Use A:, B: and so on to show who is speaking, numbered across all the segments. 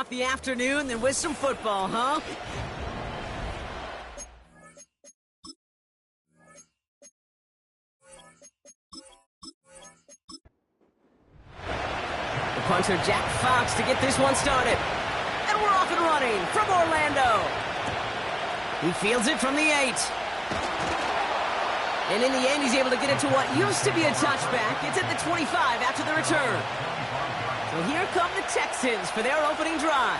A: off the afternoon than with some football, huh? The punter, Jack Fox, to get this one started. And we're off and running from Orlando. He fields it from the 8. And in the end, he's able to get it to what used to be a touchback. It's at the 25 after the return. So here come the Texans for their opening drive.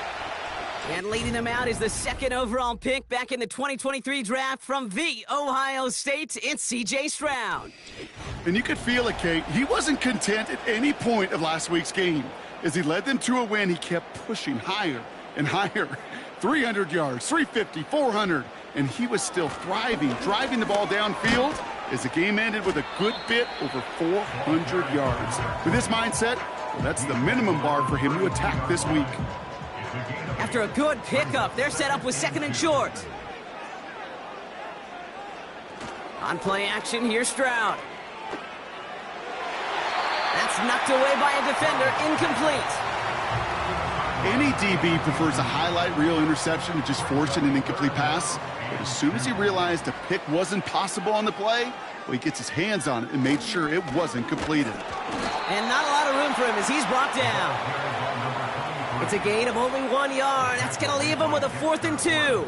A: And leading them out is the second overall pick back in the 2023 draft from the Ohio State. It's C.J. Stroud.
B: And you could feel it, Kate. He wasn't content at any point of last week's game. As he led them to a win, he kept pushing higher and higher. 300 yards, 350, 400. And he was still thriving, driving the ball downfield as the game ended with a good bit over 400 yards. With this mindset, well, that's the minimum bar for him to attack this week.
A: After a good pickup, they're set up with second and short. On play action, here's Stroud. That's knocked away by a defender, incomplete.
B: Any DB prefers a highlight reel interception to just forcing an incomplete pass. But as soon as he realized a pick wasn't possible on the play, well, he gets his hands on it and made sure it wasn't completed.
A: And not a lot of room for him as he's brought down. It's a gain of only 1 yard. That's going to leave him with a 4th and 2.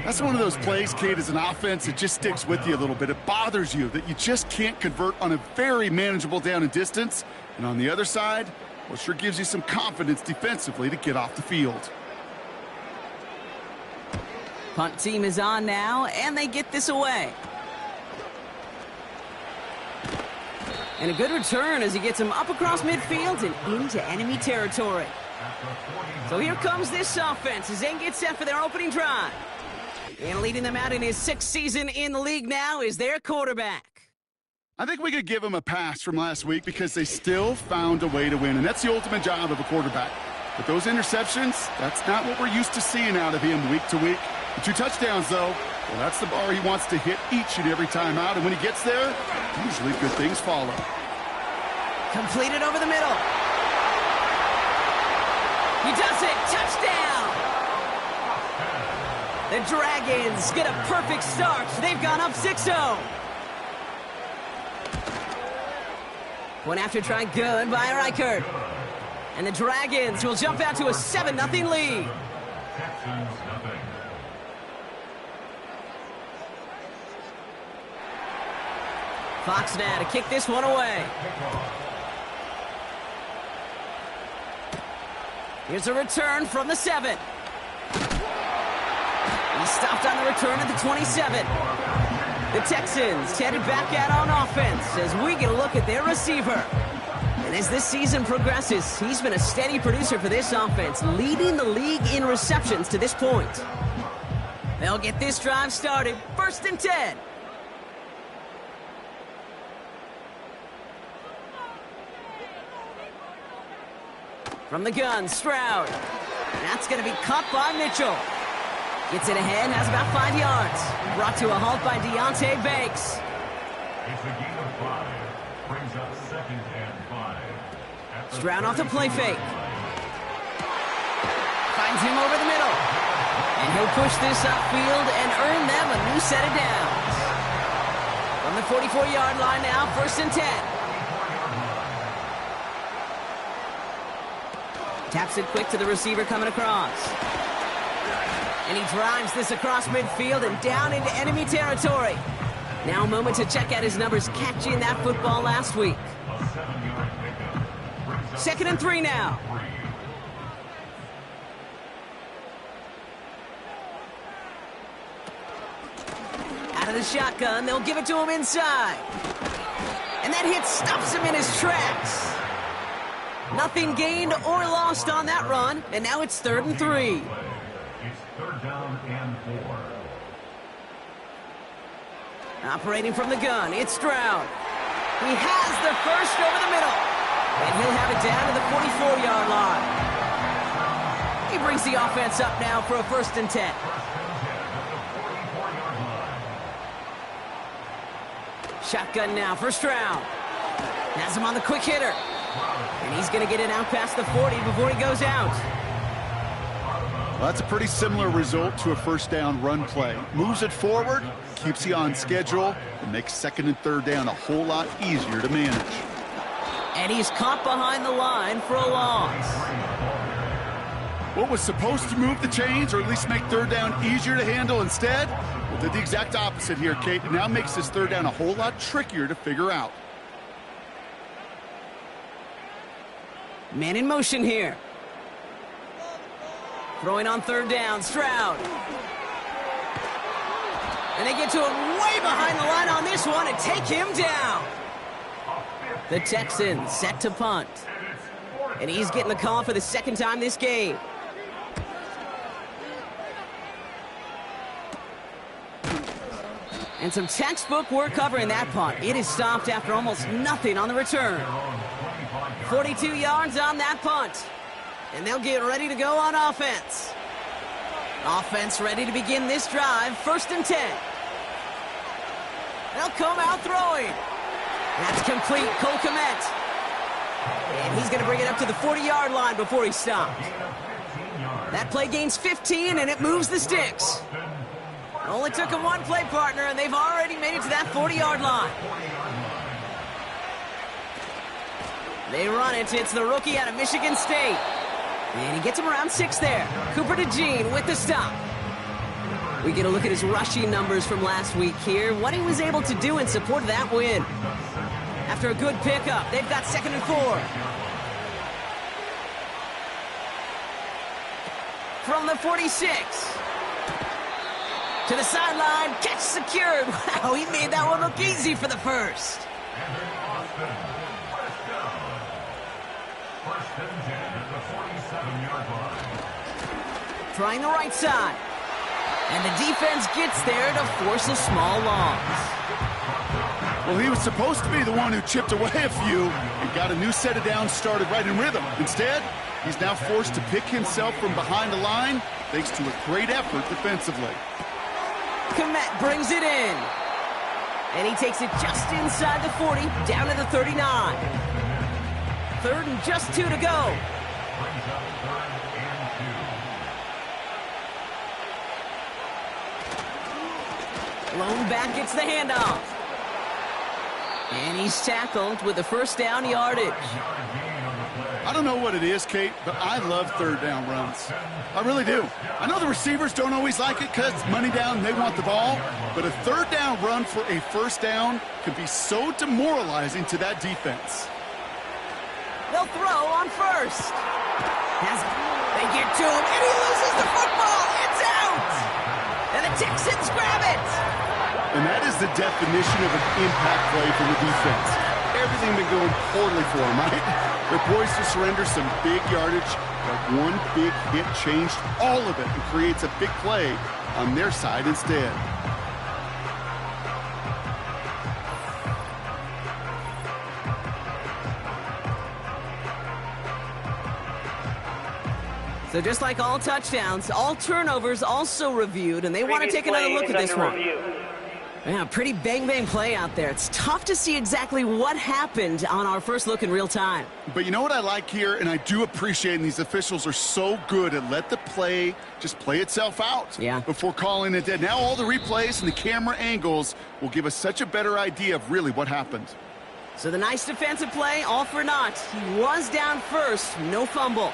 B: That's one of those plays, Kate, as an offense, it just sticks with you a little bit. It bothers you that you just can't convert on a very manageable down and distance. And on the other side, well, sure gives you some confidence defensively to get off the field.
A: Punt team is on now, and they get this away. And a good return as he gets him up across midfield and into enemy territory. So here comes this offense as they get set for their opening drive. And leading them out in his 6th season in the league now is their quarterback.
B: I think we could give him a pass from last week because they still found a way to win, and that's the ultimate job of a quarterback. But those interceptions, that's not what we're used to seeing out of him week to week. The 2 touchdowns, though, well, that's the bar he wants to hit each and every time out, and when he gets there, usually good things follow.
A: Completed over the middle. He does it! Touchdown! The Dragons get a perfect start. They've gone up 6-0. One after try, good by Reichert. And the Dragons will jump out to a 7-0 lead. Fox now to kick this one away. Here's a return from the 7. He stopped on the return at the 27. The Texans headed back out on offense as we get a look at their receiver. And as this season progresses, he's been a steady producer for this offense, leading the league in receptions to this point. They'll get this drive started. 1st and 10. From the gun, Stroud. That's going to be caught by Mitchell. Gets it ahead, has about 5 yards. Brought to a halt by Deontay Banks.
C: It's a gain of 5. Brings up 2nd and 5.
A: Stroud off the play fake. Finds him over the middle. And he'll push this upfield and earn them a new set of downs. From the 44-yard line now, 1st and 10. Taps it quick to the receiver coming across. And he drives this across midfield and down into enemy territory. Now a moment to check out his numbers catching that football last week. 2nd and 3 now. Out of the shotgun, they'll give it to him inside. And that hit stops him in his tracks. Nothing gained or lost on that run, and now it's 3rd and 3.
C: It's 3rd down and 4.
A: Operating from the gun, it's Stroud. He has the first over the middle, and he'll have it down to the 44-yard line. He brings the offense up now for a 1st and 10. Shotgun now for Stroud. Has him on the quick hitter. And he's going to get it out past the 40 before he goes out.
B: Well, that's a pretty similar result to a first down run play. Moves it forward, keeps you on schedule, and makes second and third down a whole lot easier to manage.
A: And he's caught behind the line for a loss.
B: What was supposed to move the chains, or at least make third down easier to handle instead, well, did the exact opposite here, Kate. It now makes this third down a whole lot trickier to figure out.
A: Man in motion here. Throwing on third down, Stroud. And they get to him way behind the line on this one and take him down. The Texans set to punt. And he's getting the call for the second time this game. And some textbook work covering that punt. It is stopped after almost nothing on the return. 42 yards on that punt. And they'll get ready to go on offense. Offense ready to begin this drive. 1st and 10. They'll come out throwing. That's complete. Cole Kmet. And he's going to bring it up to the 40-yard line before he stopped. That play gains 15, and it moves the sticks. Only took him one play partner, and they've already made it to that 40-yard line. They run it. It's the rookie out of Michigan State. And he gets him around 6 there. Cooper DeJean with the stop. We get a look at his rushing numbers from last week here. What he was able to do in support of that win. After a good pickup, they've got 2nd and 4. From the 46. To the sideline, catch secured. Wow, he made that one look easy for the first. Trying the right side. And the defense gets there to force a small loss.
B: Well, he was supposed to be the one who chipped away a few and got a new set of downs started right in rhythm. Instead, he's now forced to pick himself from behind the line thanks to a great effort defensively.
A: Kmet brings it in. And he takes it just inside the 40, down to the 39. 3rd and just 2 to go. Lone back gets the handoff. And he's tackled with the 1st down yardage.
B: I don't know what it is, Kate, but I love third down runs. I really do. I know the receivers don't always like it because it's money down and they want the ball, but a third down run for a 1st down can be so demoralizing to that defense.
A: They'll throw on 1st. They get to him, and he loses the football. It's out! And the Texans grab it!
B: And that is the definition of an impact play from the defense. Everything been going poorly for them, right? They're poised to surrender some big yardage, but one big hit changed all of it and creates a big play on their side instead.
A: So just like all touchdowns, all turnovers also reviewed, and they want to take another look at this one. Yeah, pretty bang-bang play out there. It's tough to see exactly what happened on our first look in real time.
B: But you know what I like here, and I do appreciate, and these officials are so good at let the play just play itself out before calling it dead. Now all the replays and the camera angles will give us such a better idea of really what happened.
A: So the nice defensive play, all for naught. He was down first, no fumble.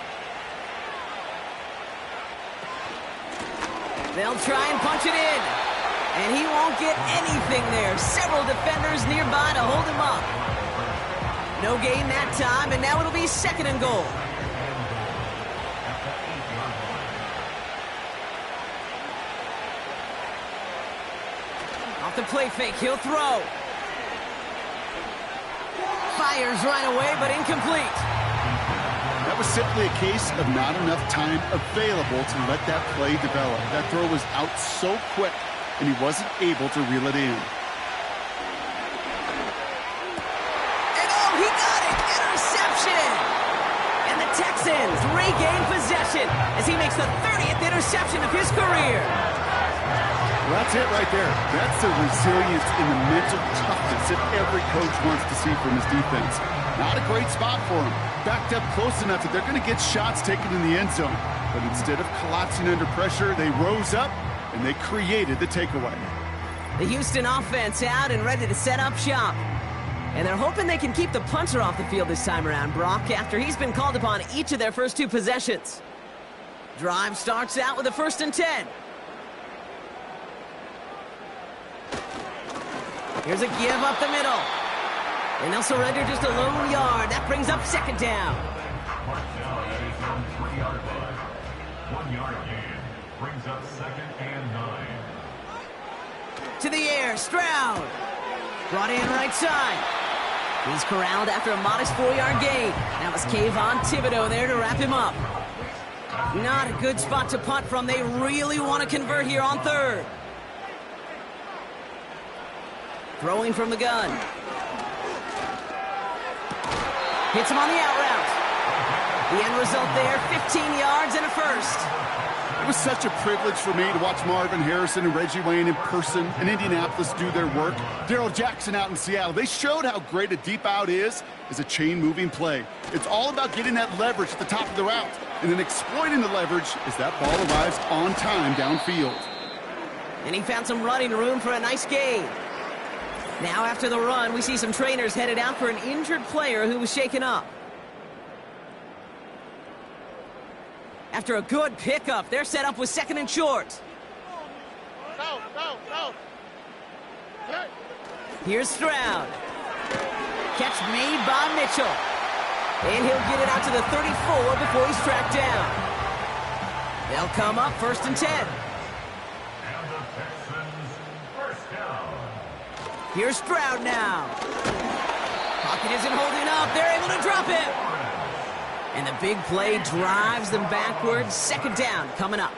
A: They'll try and punch it in. And he won't get anything there. Several defenders nearby to hold him up. No gain that time, and now it'll be 2nd and goal. Off the play fake, he'll throw. Fires right away, but incomplete.
B: That was simply a case of not enough time available to let that play develop. That throw was out so quick, and he wasn't able to reel it in.
A: And oh, he got it! Interception! And the Texans regain possession as he makes the 30th interception of his career.
B: Well, that's it right there. That's the resilience and the mental toughness that every coach wants to see from his defense. Not a great spot for him. Backed up close enough that they're going to get shots taken in the end zone. But instead of collapsing under pressure, they rose up and they created the takeaway.
A: The Houston offense out and ready to set up shop. And they're hoping they can keep the punter off the field this time around, Brock, after he's been called upon each of their first 2 possessions. Drive starts out with a 1st and 10. Here's a give up the middle. And they'll surrender just a lone yard. That brings up 2nd down.
C: Martell at his own 3-yard line. 1-yard gain brings up 2nd and 9.
A: To the air, Stroud. Brought in right side. He's corralled after a modest 4-yard gain. That was Kayvon Thibodeau there to wrap him up. Not a good spot to punt from. They really want to convert here on 3rd. Throwing from the gun. Hits him on the out route. The end result there, 15 yards and a 1st.
B: It was such a privilege for me to watch Marvin Harrison and Reggie Wayne in person in Indianapolis do their work. Darrell Jackson out in Seattle. They showed how great a deep out is as a chain-moving play. It's all about getting that leverage at the top of the route and then exploiting the leverage as that ball arrives on time downfield.
A: And he found some running room for a nice gain. Now after the run, we see some trainers headed out for an injured player who was shaken up. After a good pickup, they're set up with 2nd and short.
D: Go.
A: Here's Stroud. Catch made by Mitchell. And he'll get it out to the 34 before he's tracked down. They'll come up 1st and 10.
C: And the Texans first down.
A: Here's Stroud now. Pocket isn't holding up. They're able to drop it. And the big play drives them backwards. 2nd down coming up.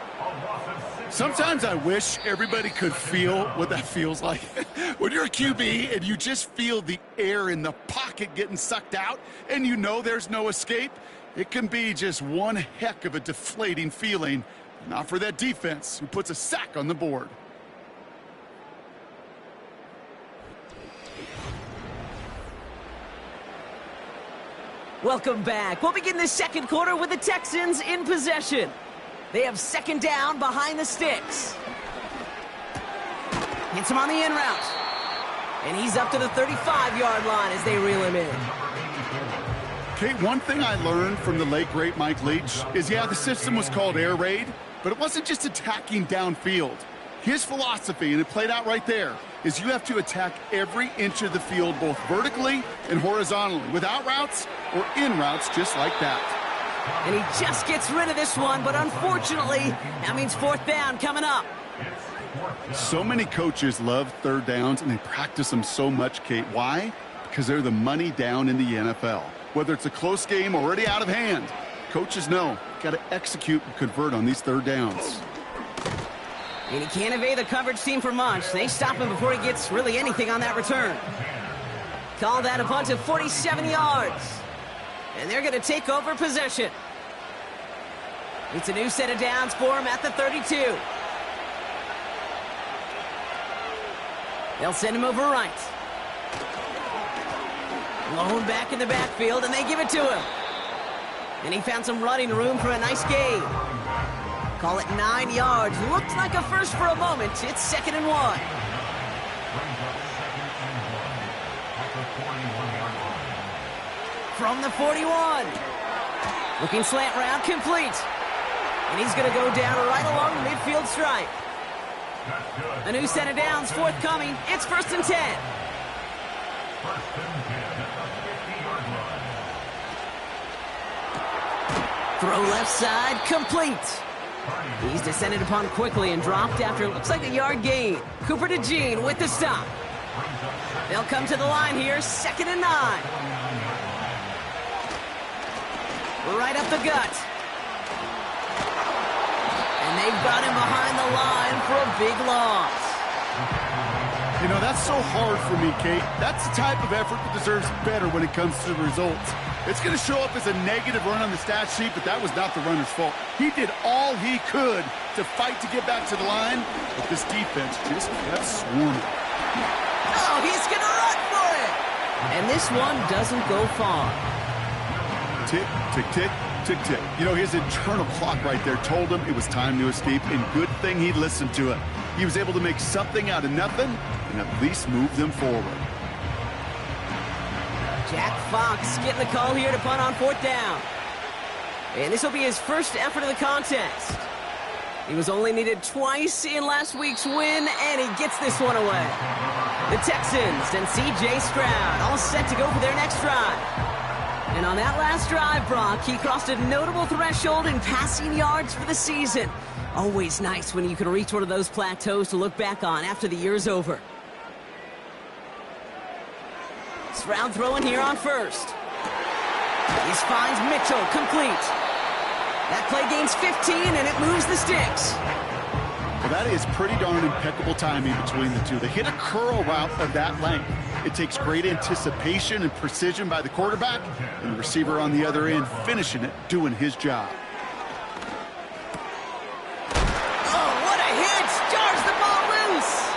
B: Sometimes I wish everybody could feel what that feels like. When you're a QB and you just feel the air in the pocket getting sucked out and you know there's no escape, it can be just one heck of a deflating feeling. Not for that defense who puts a sack on the board.
A: Welcome back. We'll begin the 2nd quarter with the Texans in possession. They have 2nd down behind the sticks. Hits him on the in route. And he's up to the 35-yard line as they reel him in.
B: Kate, one thing I learned from the late, great Mike Leach is, yeah, the system was called air raid, but it wasn't just attacking downfield. His philosophy, and it played out right there, is you have to attack every inch of the field, both vertically and horizontally, without routes or in routes just like that.
A: And he just gets rid of this one, but unfortunately, that means 4th down coming up.
B: So many coaches love 3rd downs, and they practice them so much, Kate. Why? Because they're the money down in the NFL. Whether it's a close game already out of hand, coaches know, got to execute and convert on these 3rd downs.
A: And he can't evade the coverage team for much. They stop him before he gets really anything on that return. Call that a punt of 47 yards. And they're going to take over possession. It's a new set of downs for him at the 32. They'll send him over right. Lone back in the backfield, and they give it to him. And he found some running room for a nice gain. Call it 9 yards. Looked like a first for a moment. It's 2nd and 1. From the 41. Looking slant route, complete. And he's going to go down right along the midfield stripe. A new set of downs forthcoming. It's 1st and 10. Throw left side, complete. He's descended upon quickly and dropped after it looks like a yard gain. Cooper DeJean with the stop. They'll come to the line here, 2nd and 9. Right up the gut. And they've got him behind the line for a big loss.
B: You know, that's so hard for me, Kate. That's the type of effort that deserves better when it comes to the results. It's going to show up as a negative run on the stat sheet, but that was not the runner's fault. He did all he could to fight to get back to the line, but this defense just kept swarming.
A: Oh, he's going to run for it! And this one doesn't go far.
B: Tick, tick, tick, Tick-tick. You know, his internal clock right there told him it was time to escape, and good thing he listened to it. He was able to make something out of nothing and at least move them forward.
A: Jack Fox getting the call here to punt on 4th down. And this will be his first effort of the contest. He was only needed twice in last week's win, and he gets this one away. The Texans and C.J. Stroud all set to go for their next drive. And on that last drive, Brock, he crossed a notable threshold in passing yards for the season. Always nice when you can reach one of those plateaus to look back on after the year's over. Stroud throwing here on 1st. He finds Mitchell complete. That play gains 15, and it moves the sticks.
B: Well, that is pretty darn impeccable timing between the two. They hit a curl route of that length. It takes great anticipation and precision by the quarterback, and the receiver on the other end finishing it, doing his job.
A: Oh, what a hit! Jars the ball loose!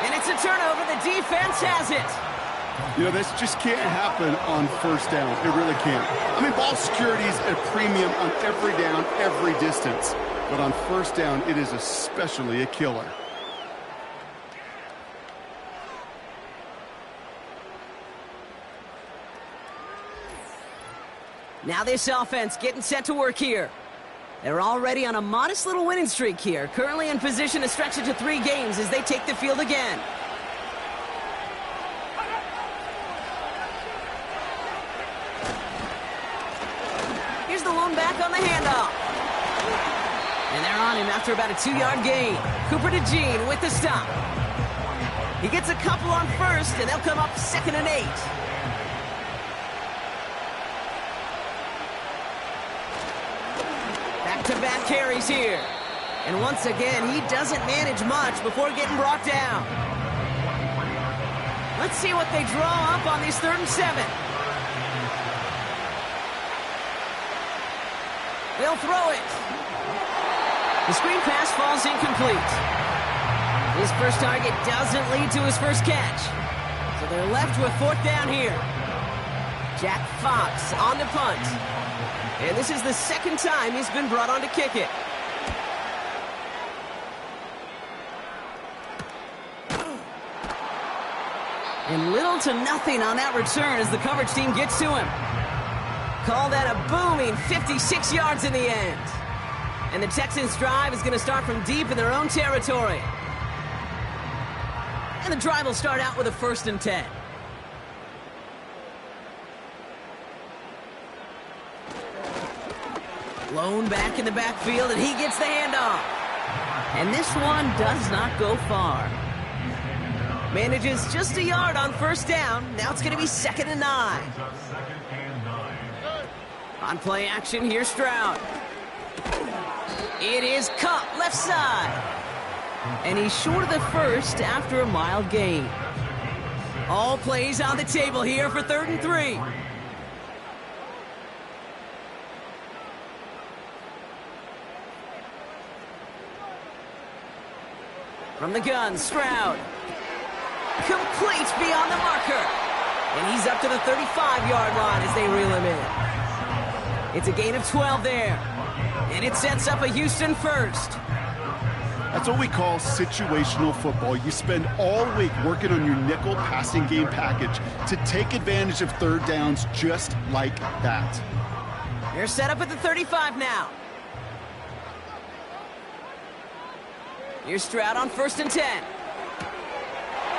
A: And it's a turnover. The defense has it.
B: You know, this just can't happen on 1st down. It really can't. I mean, ball security is at a premium on every down, every distance. But on 1st down, it is especially a killer.
A: Now this offense getting set to work here. They're already on a modest little winning streak here. Currently in position to stretch it to 3 games as they take the field again. Here's the lone back on the handoff. And they're on him after about a 2-yard gain. Cooper to Jean with the stop. He gets a couple on 1st, and they'll come up 2nd and 8. Back-to-back carries here. And once again, he doesn't manage much before getting brought down. Let's see what they draw up on these 3rd and 7. They'll throw it. The screen pass falls incomplete. His first target doesn't lead to his first catch. So they're left with 4th down here. Jack Fox on the punt. And this is the 2nd time he's been brought on to kick it. And little to nothing on that return as the coverage team gets to him. Call that a booming 56 yards in the end. And the Texans' drive is going to start from deep in their own territory. And the drive will start out with a 1st and 10. Lone back in the backfield, and he gets the handoff. And this one does not go far. Manages just a yard on 1st down. Now it's going to be 2nd and 9. On play action, here's Stroud. It is Cup, left side. And he's short of the 1st after a mild gain. All plays on the table here for 3rd and 3. From the gun, Stroud. Complete beyond the marker. And he's up to the 35-yard line as they reel him in. It's a gain of 12 there. And it sets up a Houston 1st.
B: That's what we call situational football. You spend all week working on your nickel passing game package to take advantage of 3rd downs just like that.
A: They're set up at the 35 now. Here's Stroud on 1st and 10.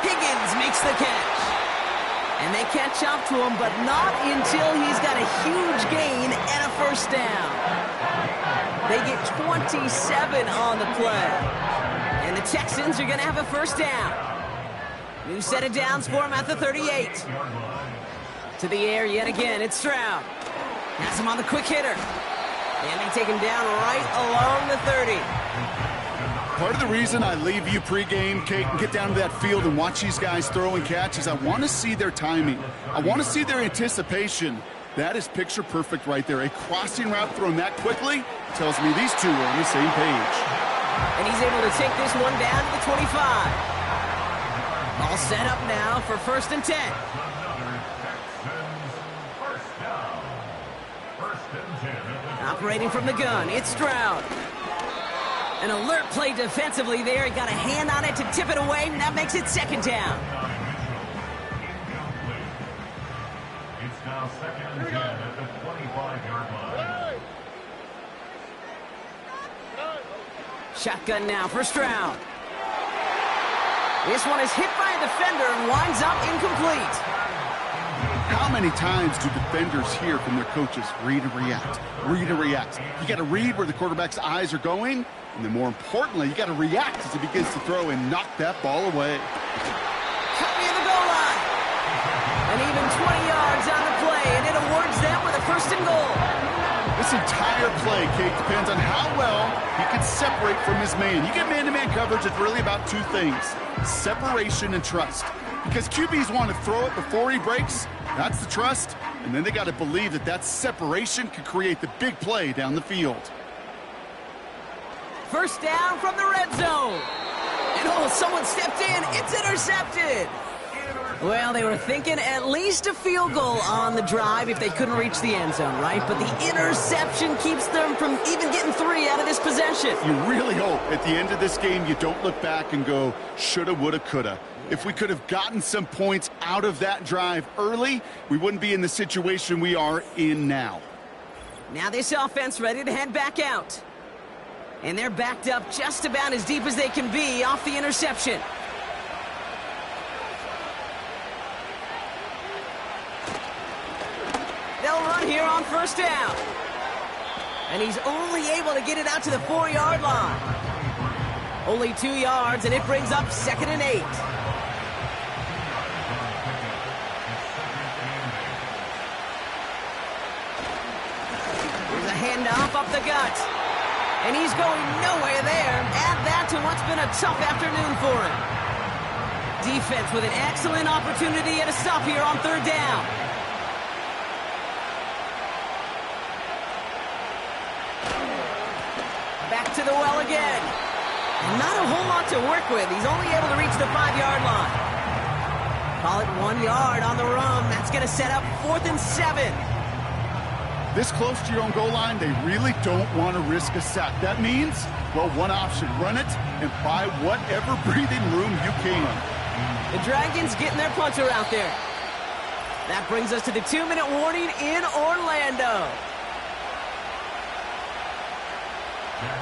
A: Higgins makes the catch. And they catch up to him, but not until he's got a huge gain and a 1st down. They get 27 on the play. And the Texans are going to have a 1st down. New set of downs for him at the 38. To the air yet again, it's Stroud. Has him on the quick hitter. And they take him down right along the 30.
B: Part of the reason I leave you pregame, Kate, and get down to that field and watch these guys throw and catch is I want to see their timing. I want to see their anticipation. That is picture perfect right there. A crossing route thrown that quickly tells me these two are on the same page.
A: And he's able to take this one down to the 25. All set up now for 1st and 10. Operating from the gun, it's Stroud. An alert play defensively there. He got a hand on it to tip it away, and that makes it second down.
C: It's now second and 10 at the 25-yard line.
A: Shotgun now for Stroud. This one is hit by a defender and winds up incomplete.
B: How many times do defenders hear from their coaches, read and react, read and react? You got to read where the quarterback's eyes are going, and then more importantly, you got to react as he begins to throw and knock that ball away.
A: Cut me in the goal line. And even 20 yards on the play, and it awards them with a first and goal.
B: This entire play, Kate, depends on how well he can separate from his man. You get man-to-man coverage, it's really about two things, separation and trust. Because QBs want to throw it before he breaks, that's the trust, and then they got to believe that that separation can create the big play down the field.
A: First down from the red zone. And oh, someone stepped in. It's intercepted. Well, they were thinking at least a field goal on the drive if they couldn't reach the end zone, right? But the interception keeps them from even getting 3 out of this possession.
B: You really hope at the end of this game you don't look back and go, shoulda, woulda, coulda. If we could have gotten some points out of that drive early, we wouldn't be in the situation we are in now.
A: Now this offense ready to head back out. And they're backed up just about as deep as they can be off the interception. They'll run here on first down. And he's only able to get it out to the 4-yard line. Only 2 yards, and it brings up second and 8. Here's a handoff up the gut. And he's going nowhere there. Add that to what's been a tough afternoon for him. Defense with an excellent opportunity at a stop here on third down. Back to the well again. And not a whole lot to work with. He's only able to reach the 5-yard line. Call it 1 yard on the run. That's going to set up 4th and 7.
B: This close to your own goal line, they really don't want to risk a sack. That means, well, one option, run it and buy whatever breathing room you can.
A: The Dragons getting their punter out there. That brings us to the 2-minute warning in Orlando.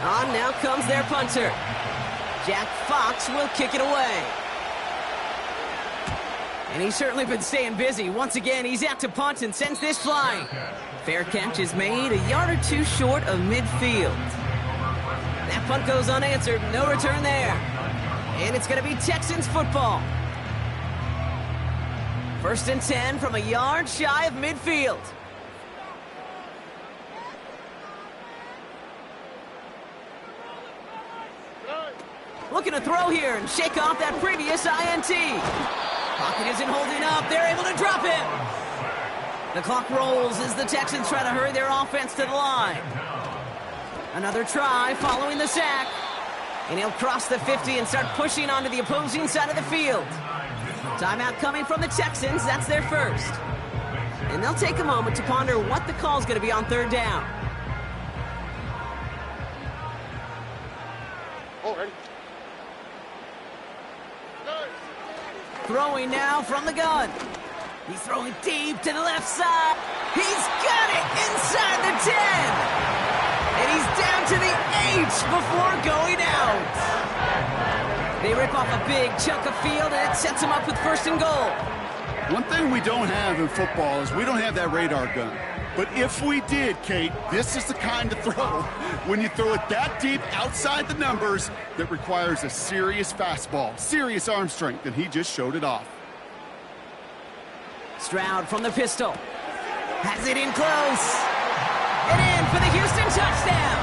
A: On now comes their punter. Jack Fox will kick it away. And he's certainly been staying busy. Once again, he's out to punt and sends this flying. Fair catch is made, 1 yard or 2 short of midfield. That punt goes unanswered, no return there. And it's going to be Texans football. First and 10 from 1 yard shy of midfield. Looking to throw here and shake off that previous INT. Pocket isn't holding up. They're able to drop it. The clock rolls as the Texans try to hurry their offense to the line. Another try following the sack. And he'll cross the 50 and start pushing onto the opposing side of the field. Timeout coming from the Texans. That's their first. And they'll take a moment to ponder what the call is going to be on third down.
D: Oh, ready.
A: Throwing now from the gun. He's throwing deep to the left side. He's got it inside the 10. And he's down to the 8 before going out. They rip off a big chunk of field, and it sets him up with first and goal.
B: One thing we don't have in football is we don't have that radar gun. But if we did, Kate, this is the kind of throw, when you throw it that deep outside the numbers, that requires a serious fastball, serious arm strength, and he just showed it off.
A: Stroud from the pistol. Has it in close. And in for the Houston touchdown.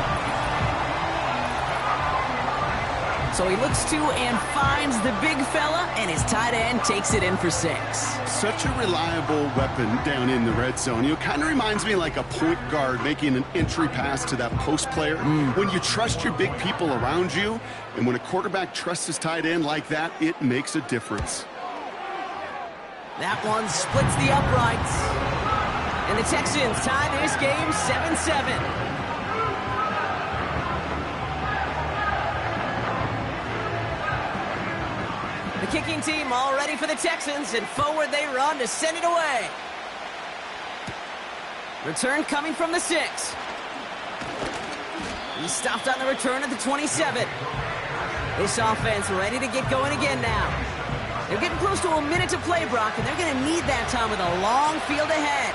A: So he looks to and finds the big fella, and his tight end takes it in for 6.
B: Such a reliable weapon down in the red zone. You know, kind of reminds me like a point guard making an entry pass to that post player. When you trust your big people around you, and when a quarterback trusts his tight end like that, it makes a difference.
A: That one splits the uprights. And the Texans tie this game 7-7. kicking team all ready for the Texans, and forward they run to send it away. Return coming from the 6. He stopped on the return at the 27. This offense ready to get going again now. They're getting close to a minute to play, Brock, and they're going to need that time with a long field ahead.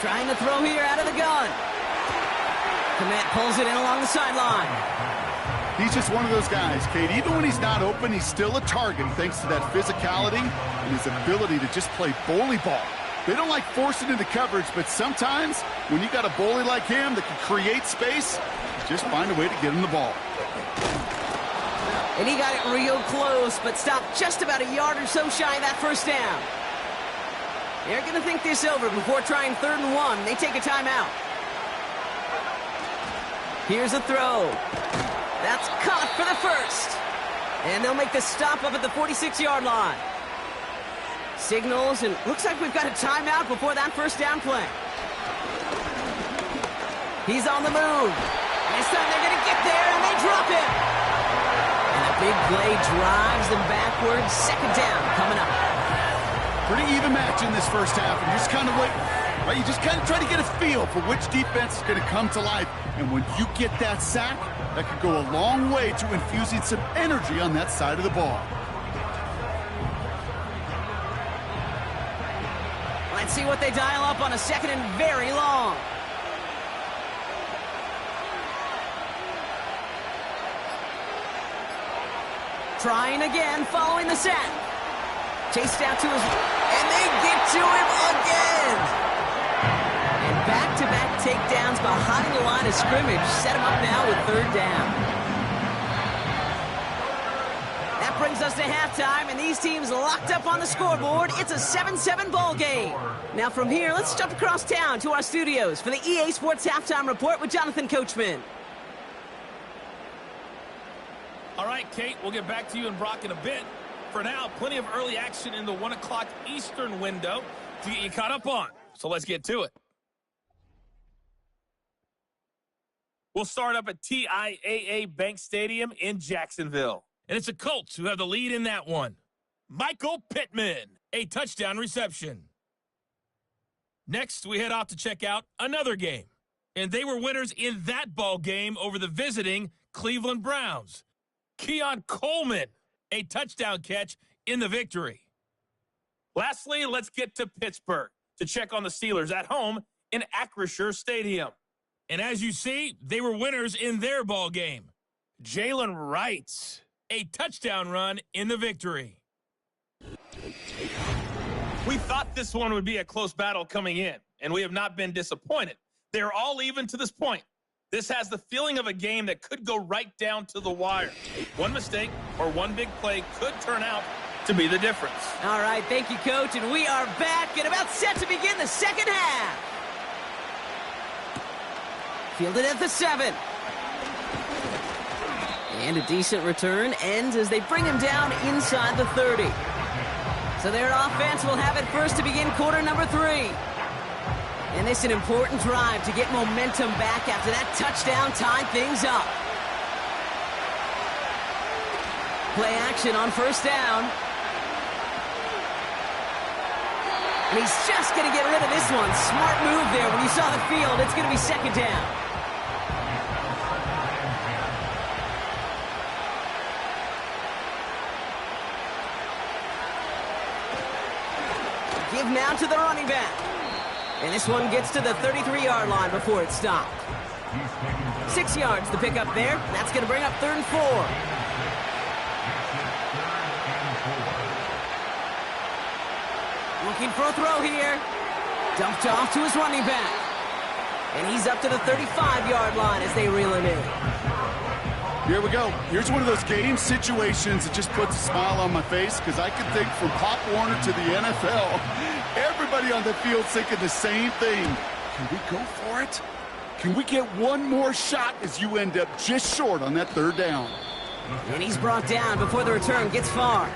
A: Trying to throw here out of the gun. Komet pulls it in along the sideline.
B: He's just one of those guys, Kate. Even when he's not open, he's still a target thanks to that physicality and his ability to just play bully ball. They don't like forcing into coverage, but sometimes when you got a bully like him that can create space, just find a way to get him the ball.
A: And he got it real close, but stopped just about a yard or so shy of that first down. They're going to think this over before trying 3rd and 1. They take a timeout. Here's a throw. That's caught for the first. And they'll make the stop up at the 46-yard line. Signals, and looks like we've got a timeout before that first down play. He's on the move. This time they're going to get there, and they drop him. And a big play drives them backwards. 2nd down coming up.
B: Pretty even match in this first half, and you're just kind of waiting. Right? You just kind of try to get a feel for which defense is going to come to life. And when you get that sack, that could go a long way to infusing some energy on that side of the ball.
A: Let's see what they dial up on a 2nd and very long. Trying again following the sack. Chased out to his... and they get to him again! And back-to-back takedowns behind the line of scrimmage set him up now with 3rd down. That brings us to halftime, and these teams locked up on the scoreboard. It's a 7-7 ball game. Now from here, let's jump across town to our studios for the EA Sports Halftime Report with Jonathan Coachman.
E: All right, Kate, we'll get back to you and Brock in a bit. For now, plenty of early action in the 1 o'clock Eastern window to get you caught up on. So let's get to it. We'll start up at TIAA Bank Stadium in Jacksonville. And it's the Colts who have the lead in that one. Michael Pittman, a touchdown reception. Next, we head off to check out another game. And they were winners in that ball game over the visiting Cleveland Browns. Keon Coleman, a touchdown catch in the victory. Lastly, let's get to Pittsburgh to check on the Steelers at home in Acrisure Stadium. And as you see, they were winners in their ball game. Jalen Wright, a touchdown run in the victory. We thought this one would be a close battle coming in, and we have not been disappointed. They're all even to this point. This has the feeling of a game that could go right down to the wire. One mistake or one big play could turn out to be the difference.
A: All right, thank you, Coach, and we are back and about set to begin the second half. Fielded at the 7. And a decent return ends as they bring him down inside the 30. So their offense will have it first to begin quarter number 3. And this is an important drive to get momentum back after that touchdown tied things up. Play action on first down. And he's just going to get rid of this one. Smart move there. When you saw the field, it's going to be 2nd down. Give now to the running back. And this one gets to the 33-yard line before it's stopped. 6 yards to pick up there. That's going to bring up 3rd and 4. Looking for a throw here. Dumped off to his running back. And he's up to the 35-yard line as they reel him in.
B: Here we go. Here's one of those game situations that just puts a smile on my face because I can think from Pop Warner to the NFL, everybody on the field thinking the same thing. Can we go for it? Can we get one more shot as you end up just short on that 3rd down?
A: And he's brought down before the return gets far.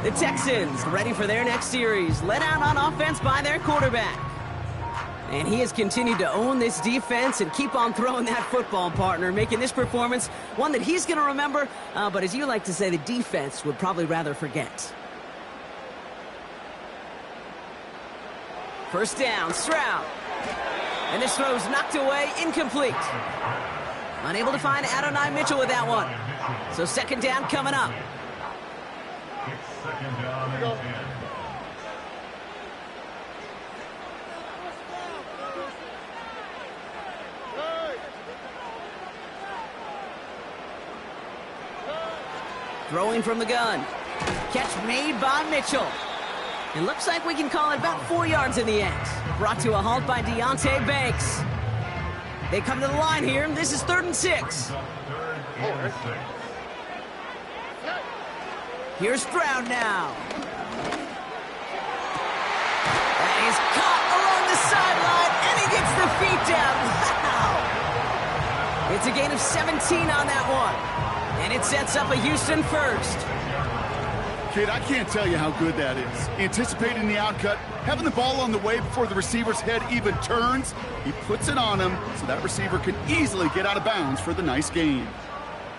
A: The Texans ready for their next series, led out on offense by their quarterback. And he has continued to own this defense and keep on throwing that football, partner, making this performance one that he's going to remember, but as you like to say, the defense would probably rather forget. First down, Stroud. And this throw's knocked away, incomplete. Unable to find Adonai Mitchell with that one. So second down coming up.
C: It's second down and 10.
A: Throwing from the gun. Catch made by Mitchell. It looks like we can call it about 4 yards in the end. Brought to a halt by Deonte Banks. They come to the line here. This is 3rd and 6. Here's Stroud now. That is caught along the sideline, and he gets the feet down. Wow! It's a gain of 17 on that one. And it sets up a Houston first.
B: Kid, I can't tell you how good that is. Anticipating the outcut, having the ball on the way before the receiver's head even turns. He puts it on him so that receiver can easily get out of bounds for the nice gain.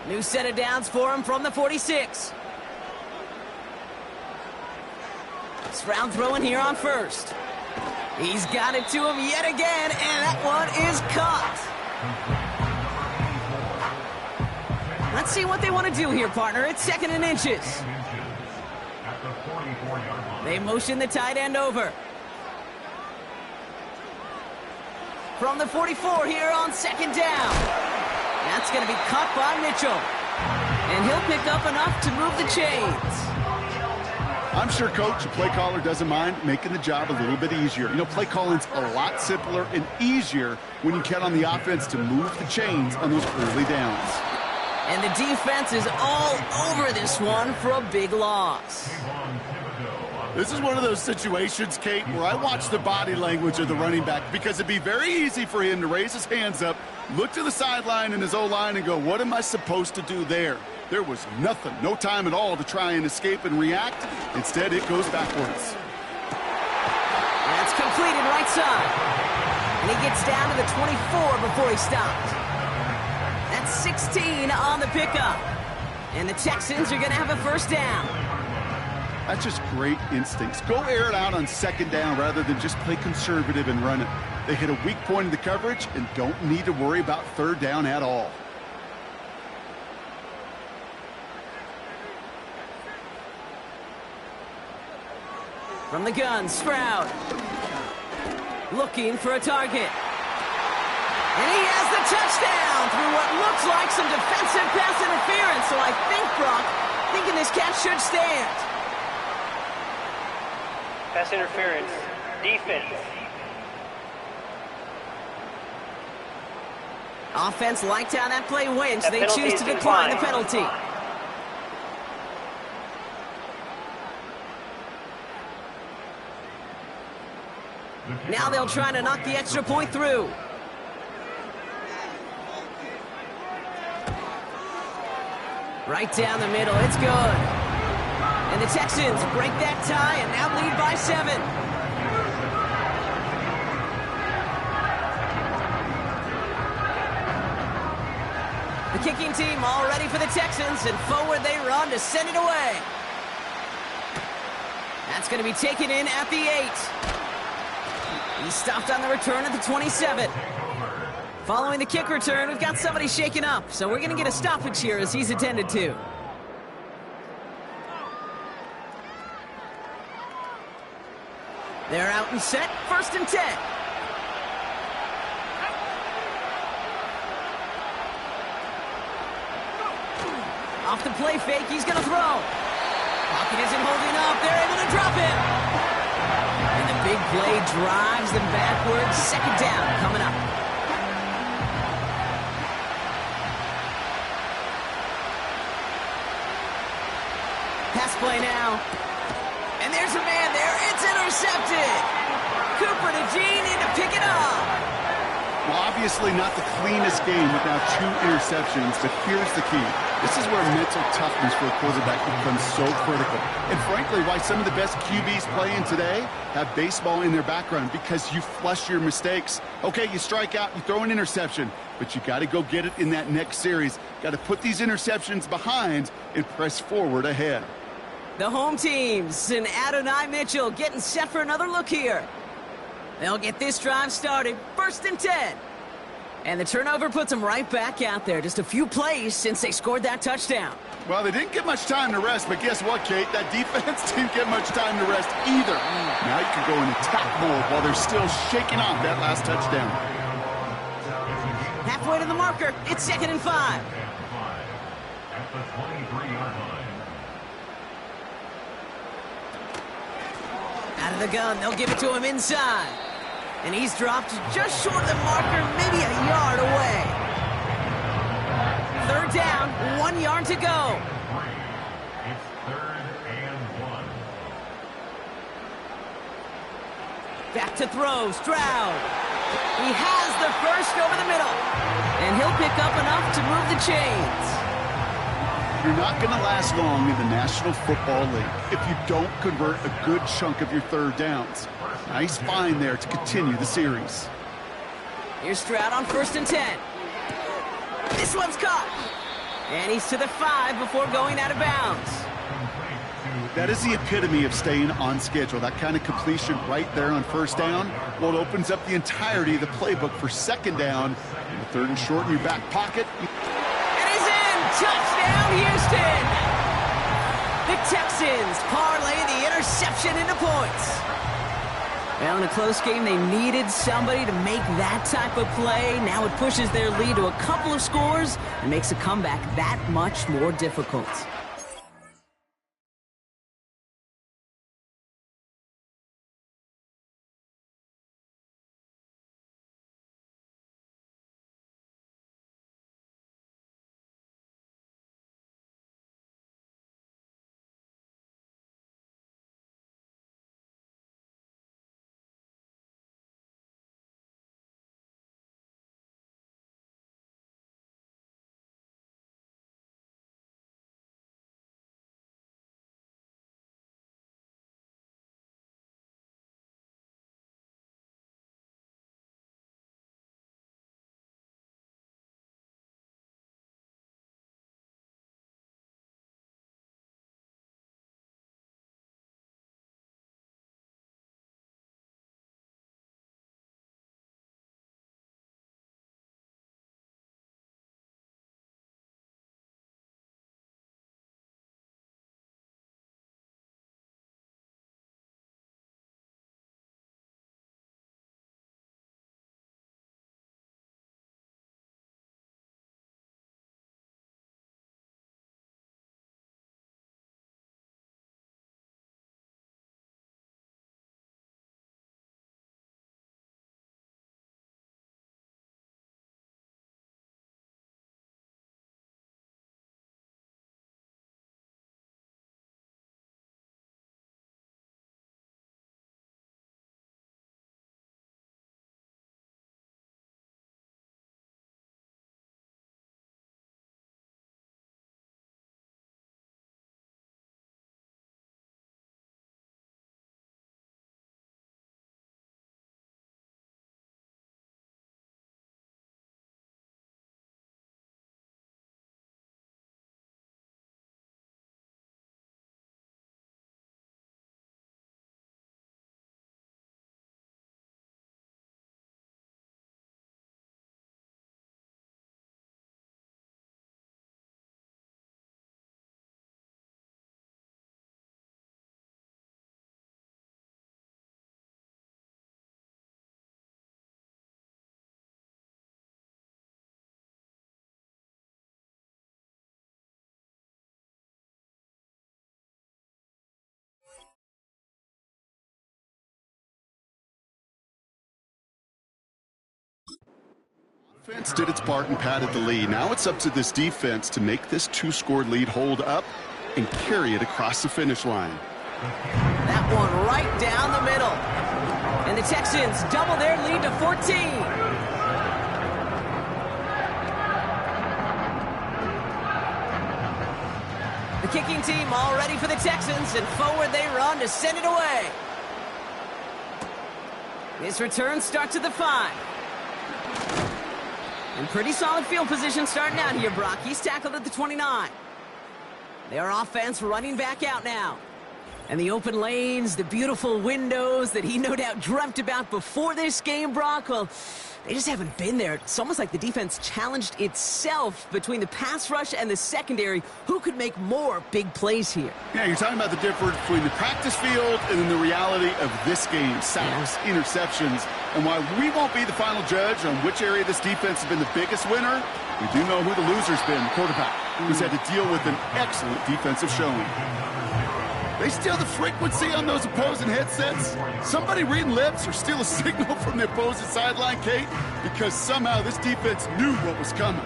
A: New set of downs for him from the 46. Stroud throwing here on first. He's got it to him yet again, and that one is caught. Let's see what they want to do here, partner. It's 2nd and inches. They motion the tight end over. From the 44 here on 2nd down. That's going to be caught by Mitchell. And he'll pick up enough to move the chains.
B: I'm sure Coach, the play caller, doesn't mind making the job a little bit easier. You know, play calling's a lot simpler and easier when you count on the offense to move the chains on those early downs.
A: And the defense is all over this one for a big loss.
B: This is one of those situations, Kate, where I watch the body language of the running back because it'd be very easy for him to raise his hands up, look to the sideline in his O-line and go, what am I supposed to do there? There was nothing, no time at all to try and escape and react. Instead, it goes backwards.
A: That's completed right side. And he gets down to the 24 before he stopped. That's 16 on the pickup. And the Texans are going to have a first down.
B: That's just great instincts. Go air it out on 2nd down rather than just play conservative and run it. They hit a weak point in the coverage and don't need to worry about 3rd down at all.
A: From the gun, Stroud. Looking for a target. And he has the touchdown through what looks like some defensive pass interference. So I think, Brock, thinking this catch should stand.
F: Pass interference. Defense.
A: Offense liked how that play went, so they choose to decline the penalty. Now they'll try to knock the extra point through. Right down the middle, it's good. And the Texans break that tie and now lead by 7. The kicking team all ready for the Texans, and forward they run to send it away. That's going to be taken in at the 8. He stopped on the return at the 27. Following the kick return, we've got somebody shaken up, so we're going to get a stoppage here as he's attended to. They're out and set, 1st and 10. Off the play fake, he's going to throw. Pocket isn't holding up, they're able to drop it. And the big play drives them backwards, 2nd down coming up. Pass play now. And there's a man there. It's intercepted. Cooper to Gene in to pick it up.
B: Well, Obviously not the cleanest game with now 2 interceptions, but here's the key. This is where mental toughness for a quarterback becomes so critical. And frankly, why some of the best QBs playing today have baseball in their background, because you flush your mistakes. Okay, you strike out, you throw an interception, but you got to go get it in that next series. Got to put these interceptions behind and press forward ahead.
A: The home teams and Adonai Mitchell getting set for another look here. They'll get this drive started, 1st and 10. And the turnover puts them right back out there. Just a few plays since they scored that touchdown.
B: Well, they didn't get much time to rest, but guess what, Kate? That defense didn't get much time to rest either. Now you can go in attack mode while they're still shaking off that last touchdown.
A: Halfway to the marker, it's 2nd and 5.
C: At the 23-yard line.
A: Out of the gun, they'll give it to him inside. And he's dropped just short of the marker, maybe a yard away. 3rd down, 1 yard to go.
C: It's 3rd and 1.
A: Back to throw, Stroud. He has the first over the middle. And he'll pick up enough to move the chains.
B: You're not going to last long in the National Football League if you don't convert a good chunk of your 3rd downs. Nice find there to continue the series.
A: Here's Stroud on 1st and 10. This one's caught. And he's to the 5 before going out of bounds.
B: That is the epitome of staying on schedule. That kind of completion right there on 1st down. Well, it opens up the entirety of the playbook for 2nd down. And 3rd and short in your back pocket.
A: And he's in! Touchdown, Houston! The Texans parlay the interception into points. Well, in a close game, they needed somebody to make that type of play. Now it pushes their lead to a couple of scores and makes a comeback that much more difficult.
B: Offense did its part and padded the lead. Now it's up to this defense to make this 2-score lead hold up and carry it across the finish line.
A: That one right down the middle. And the Texans double their lead to 14. kicking team all ready for the Texans, and forward they run to send it away. This return starts at the 5. And pretty solid field position starting out here, Brock. He's tackled at the 29. Their offense running back out now. And the open lanes, the beautiful windows that he no doubt dreamt about before this game, Brock, well, they just haven't been there. It's almost like the defense challenged itself between the pass rush and the secondary. Who could make more big plays here?
B: Yeah, you're talking about the difference between the practice field and then the reality of this game. Sacks, interceptions. And while we won't be the final judge on which area this defense has been the biggest winner, we do know who the loser's been, the quarterback, who's had to deal with an excellent defensive showing. They steal the frequency on those opposing headsets. Somebody reading lips or steal a signal from the opposing sideline, Kate, because somehow this defense knew what was coming.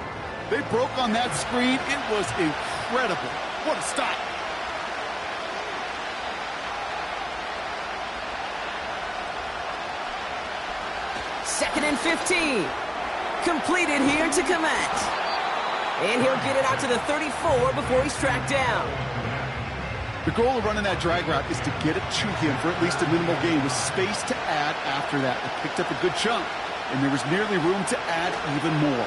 B: They broke on that screen. It was incredible. What a stop.
A: Second and 15. Completed here to Komet. And he'll get it out to the 34 before he's tracked down.
B: The goal of running that drag route is to get it to him for at least a minimal gain with space to add after that. They picked up a good chunk, and there was nearly room to add even more.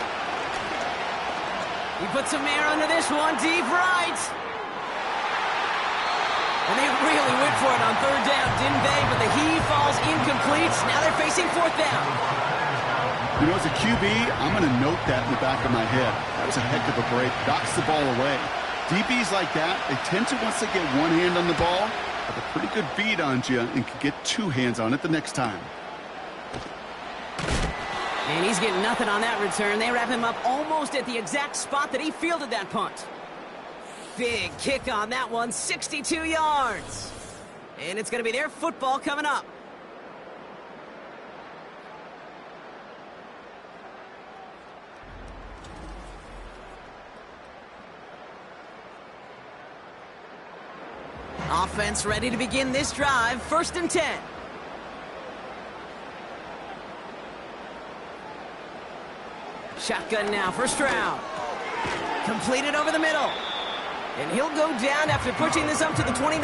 A: He put some air under this one, deep right. And they really went for it on third down, didn't they? But the heave falls incomplete. Now they're facing fourth down.
B: You know, as a QB, I'm going to note that in the back of my head. That was a heck of a break. Knocks the ball away. DBs like that, they tend to, once they get one hand on the ball, have a pretty good beat on you and can get two hands on it the next time.
A: And he's getting nothing on that return. They wrap him up almost at the exact spot that he fielded that punt. Big kick on that one, 62 yards. And it's going to be their football coming up. Offense ready to begin this drive. First and 10. Shotgun now for Stroud. Completed over the middle. And he'll go down after pushing this up to the 29.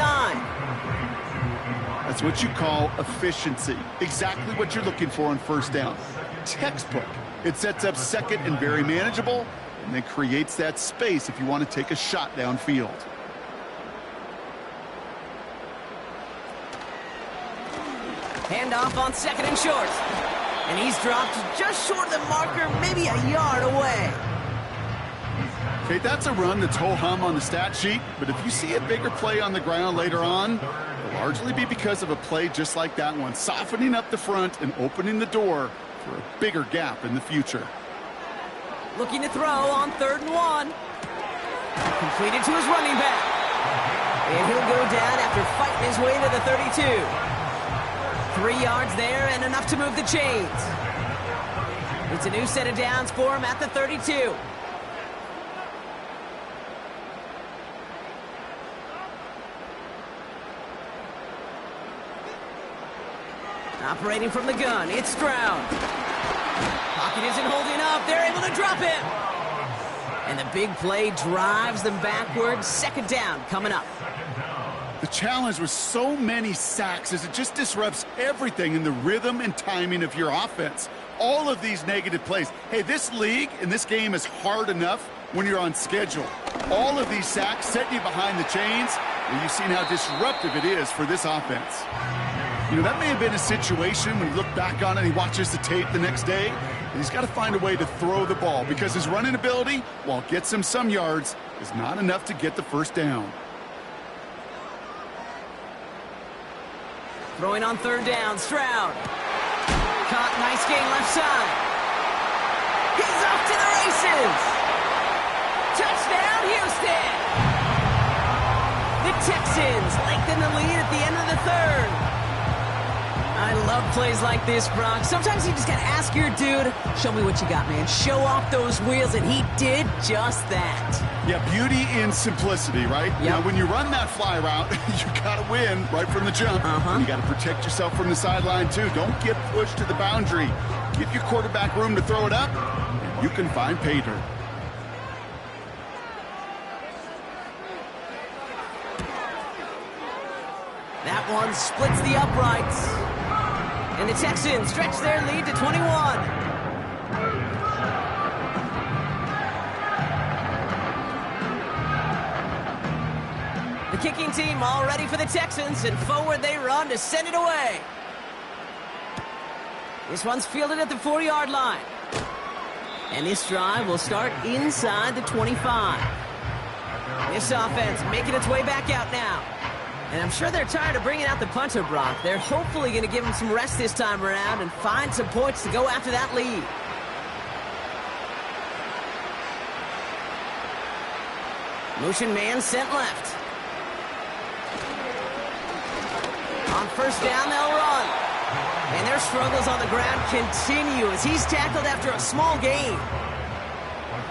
B: That's what you call efficiency. Exactly what you're looking for on first down. Textbook. It sets up second and very manageable, and then creates that space if you want to take a shot downfield.
A: Handoff on second and short. And he's dropped just short of the marker, maybe a yard away.
B: Okay, that's a run that's ho-hum on the stat sheet, but if you see a bigger play on the ground later on, it'll largely be because of a play just like that one, softening up the front and opening the door for a bigger gap in the future.
A: Looking to throw on 3rd and 1. Completed to his running back. And he'll go down after fighting his way to the 32. 3 yards there and enough to move the chains. It's a new set of downs for him at the 32. Operating from the gun, it's Stroud. Pocket isn't holding up. They're able to drop him. And the big play drives them backwards. Second down coming up.
B: The challenge with so many sacks is it just disrupts everything in the rhythm and timing of your offense. All of these negative plays. Hey, this league and this game is hard enough when you're on schedule. All of these sacks setting you behind the chains, and you've seen how disruptive it is for this offense. You know, that may have been a situation when you look back on it and he watches the tape the next day, and he's got to find a way to throw the ball because his running ability, while it gets him some yards, is not enough to get the first down.
A: Throwing on 3rd down, Stroud. Caught, nice gain left side. He's off to the races. Touchdown, Houston. The Texans lengthen the lead at the end of the 3rd. I love plays like this, Brock. Sometimes you just got to ask your dude, show me what you got, man. Show off those wheels, and he did just that.
B: Yeah, beauty in simplicity, right?
A: Yep.
B: Now, when you run that fly route, you got to win right from the jump. And you got to protect yourself from the sideline, too. Don't get pushed to the boundary. Give your quarterback room to throw it up, and you can find pay dirt.
A: That one splits the uprights. And the Texans stretch their lead to 21. The kicking team all ready for the Texans, and forward they run to send it away. This one's fielded at the 4-yard line. And this drive will start inside the 25. This offense making its way back out now. And I'm sure they're tired of bringing out the punter, Brock. They're hopefully going to give him some rest this time around and find some points to go after that lead. Motion man sent left. On first down, they'll run. And their struggles on the ground continue as he's tackled after a small gain.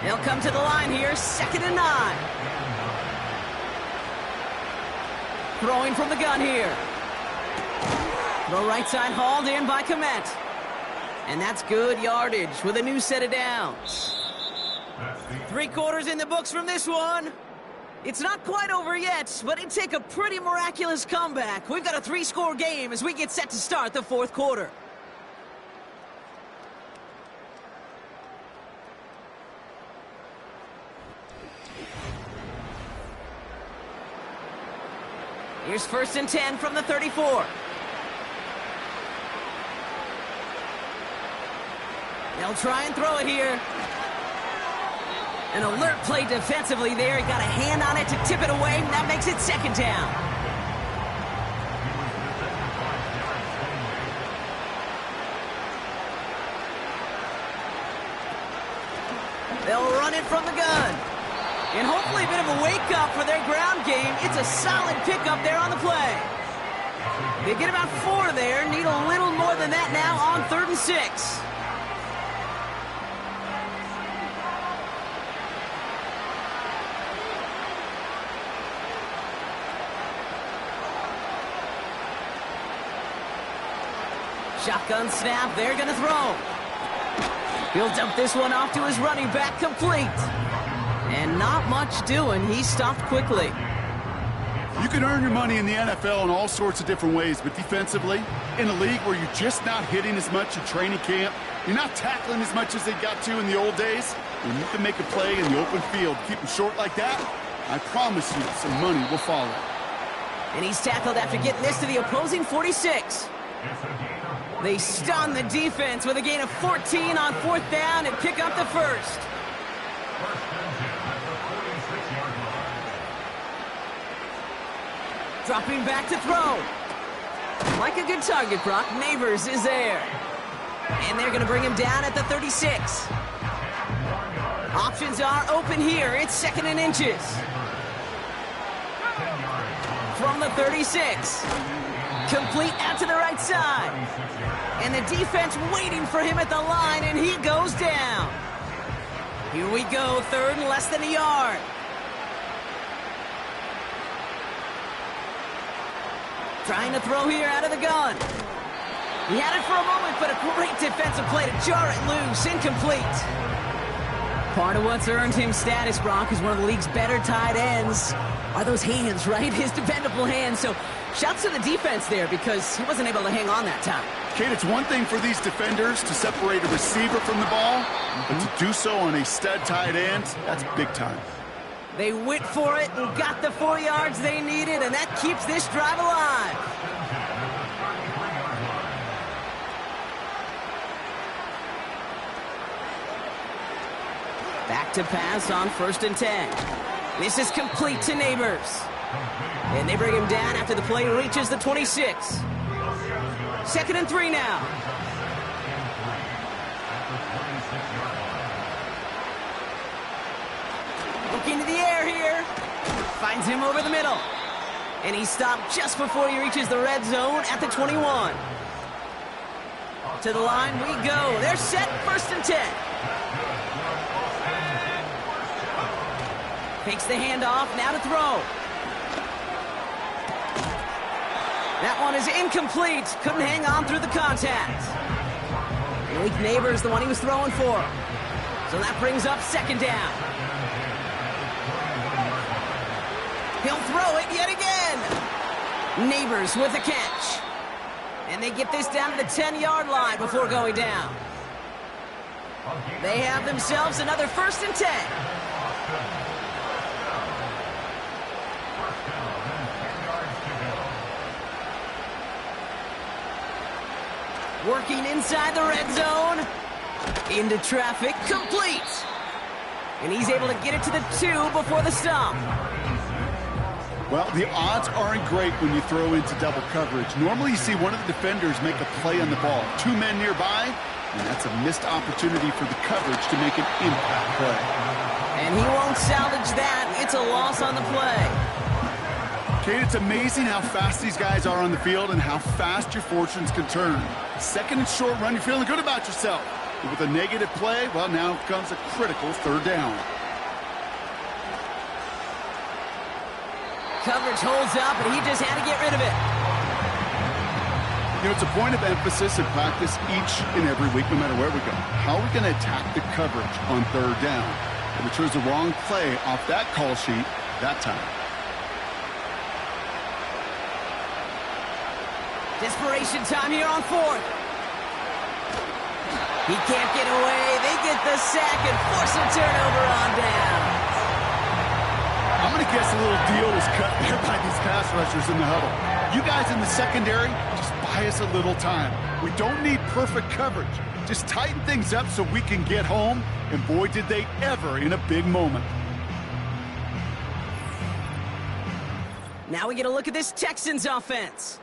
A: They'll come to the line here, 2nd and 9. Throwing from the gun here. Throw right side hauled in by Komet. And that's good yardage with a new set of downs. 3 quarters in the books from this one. It's not quite over yet, but it'd take a pretty miraculous comeback. We've got a 3-score game as we get set to start the 4th quarter. Here's 1st and 10 from the 34. They'll try and throw it here. An alert play defensively there. He got a hand on it to tip it away, and that makes it 2nd down. They'll run it from the gun. And hopefully a bit of a wake-up for their ground game. It's a solid pickup there on the play. They get about 4 there. Need a little more than that now on 3rd and 6. Shotgun snap, they're going to throw. He'll dump this one off to his running back, complete. And not much doing. He stopped quickly.
B: You can earn your money in the NFL in all sorts of different ways, but defensively, in a league where you're just not hitting as much in training camp, you're not tackling as much as they got to in the old days, when you can make a play in the open field, keep them short like that, I promise you some money will follow.
A: And he's tackled after getting this to the opposing 46. They stun the defense with a gain of 14 on 4th down and pick up the 1st. Dropping back to throw. Like a good target, Brock. Neighbors is there. And they're going to bring him down at the 36. Options are open here. It's 2nd and inches. From the 36. Complete out to the right side. And the defense waiting for him at the line, and he goes down. Here we go, 3rd and less than a yard. Trying to throw here out of the gun. He had it for a moment, but a great defensive play to jar it loose. Incomplete. Part of what's earned him status, Brock, is one of the league's better tight ends. Are those hands, right? His dependable hands. So shouts to the defense there because he wasn't able to hang on that time.
B: Kate, it's one thing for these defenders to separate a receiver from the ball, but to do so on a stud tight end, that's big time.
A: They went for it and got the 4 yards they needed, and that keeps this drive alive. Back to pass on 1st and 10. This is complete to Neighbors. And they bring him down after the play reaches the 26. 2nd and 3 now. Looking to the air here. Finds him over the middle. And he stopped just before he reaches the red zone at the 21. To the line we go. They're set, 1st and 10. Takes the handoff, now to throw. That one is incomplete. Couldn't hang on through the contact. Malik Neighbors, the one he was throwing for. So that brings up 2nd down. He'll throw it yet again. Neighbors with a catch. And they get this down to the 10-yard line before going down. They have themselves another 1st and 10. Working inside the red zone. Into traffic, complete. And he's able to get it to the 2 before the stop.
B: Well, the odds aren't great when you throw into double coverage. Normally you see one of the defenders make a play on the ball. 2 men nearby, and that's a missed opportunity for the coverage to make an impact play.
A: And he won't salvage that. It's a loss on the play.
B: Kate, it's amazing how fast these guys are on the field and how fast your fortunes can turn. 2nd and short run, you're feeling good about yourself. But with a negative play, well, now comes a critical 3rd down.
A: Coverage holds up, and he just had to get rid of it.
B: You know, it's a point of emphasis in practice each and every week, no matter where we go. How are we going to attack the coverage on 3rd down? If we chose the wrong play off that call sheet that time.
A: Desperation time here on 4th. He can't get away. They get the sack and force a turnover on down.
B: I'm going to guess a little deal was cut there by these pass rushers in the huddle. You guys in the secondary, just buy us a little time. We don't need perfect coverage. Just tighten things up so we can get home, and boy, did they ever in a big moment.
A: Now we get a look at this Texans offense.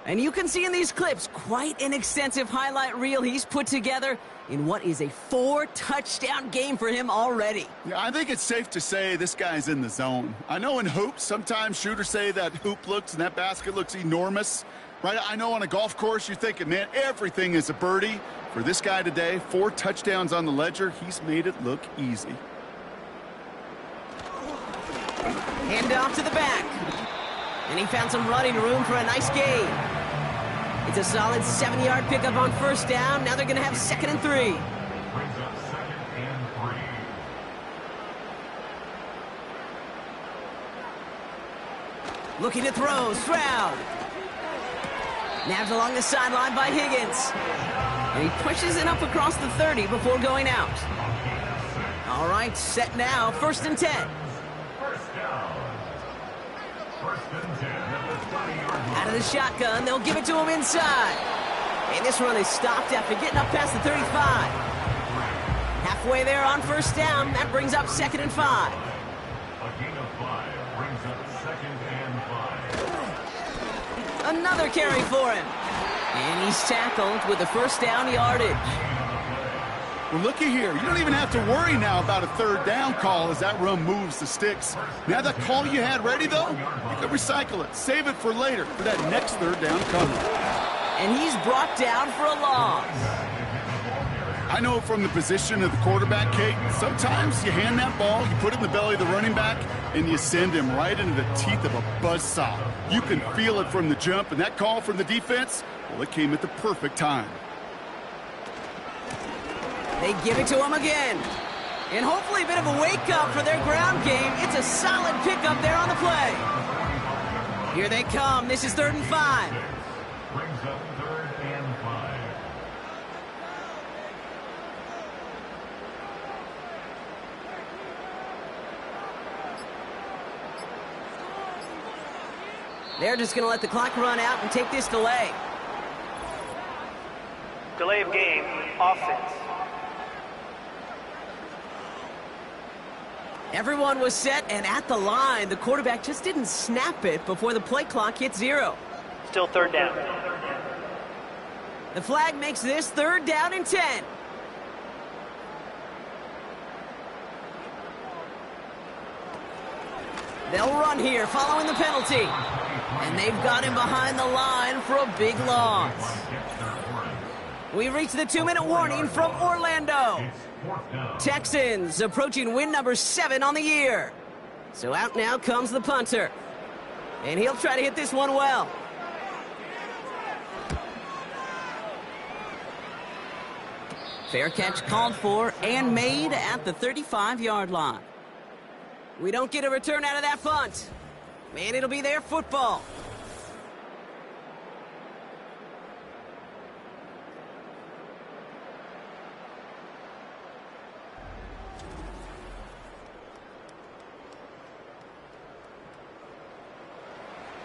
A: And you can see in these clips quite an extensive highlight reel he's put together in what is a 4-touchdown game for him already.
B: Yeah, I think it's safe to say this guy's in the zone. I know in hoops, sometimes shooters say that hoop looks and that basket looks enormous. Right? I know on a golf course you're thinking, man, everything is a birdie. For this guy today, 4 touchdowns on the ledger, he's made it look easy.
A: Hand off to the back. And he found some running room for a nice gain. It's a solid 7-yard pickup on 1st down. Now they're going to have 2nd and 3.
C: Brings up 2nd and
A: 3. Looking to throw, Stroud. Nabbed along the sideline by Higgins. And he pushes it up across the 30 before going out. All right, set now, 1st and 10.
C: 1st down. 1st and 10 at the 20-yard line.
A: Out of the shotgun, they'll give it to him inside. And this run is stopped after getting up past the 35. Halfway there on 1st down, that brings up 2nd and 5.
C: A gain of 5 brings up 2nd and 5.
A: Another carry for him. And he's tackled with the 1st down yardage.
B: Well, looky here. You don't even have to worry now about a 3rd down call as that run moves the sticks. Now that call you had ready, though, you can recycle it. Save it for later for that next 3rd down coming.
A: And he's brought down for a loss.
B: I know from the position of the quarterback, Kate, sometimes you hand that ball, you put it in the belly of the running back, and you send him right into the teeth of a buzzsaw. You can feel it from the jump, and that call from the defense, well, it came at the perfect time.
A: They give it to him again. And hopefully a bit of a wake-up for their ground game. It's a solid pickup there on the play. Here they come. This is 3rd and 5.
C: Brings up 3rd and 5.
A: They're just going to let the clock run out and take this delay.
F: Delay of game, offense.
A: Everyone was set and at the line. The quarterback just didn't snap it before the play clock hit 0.
F: Still 3rd down.
A: The flag makes this 3rd down and 10. They'll run here following the penalty. And they've got him behind the line for a big loss. We reach the 2-minute warning from Orlando. Texans approaching win number 7 on the year. So out now comes the punter. And he'll try to hit this one well. Fair catch called for and made at the 35-yard line. We don't get a return out of that punt. Man, it'll be their football.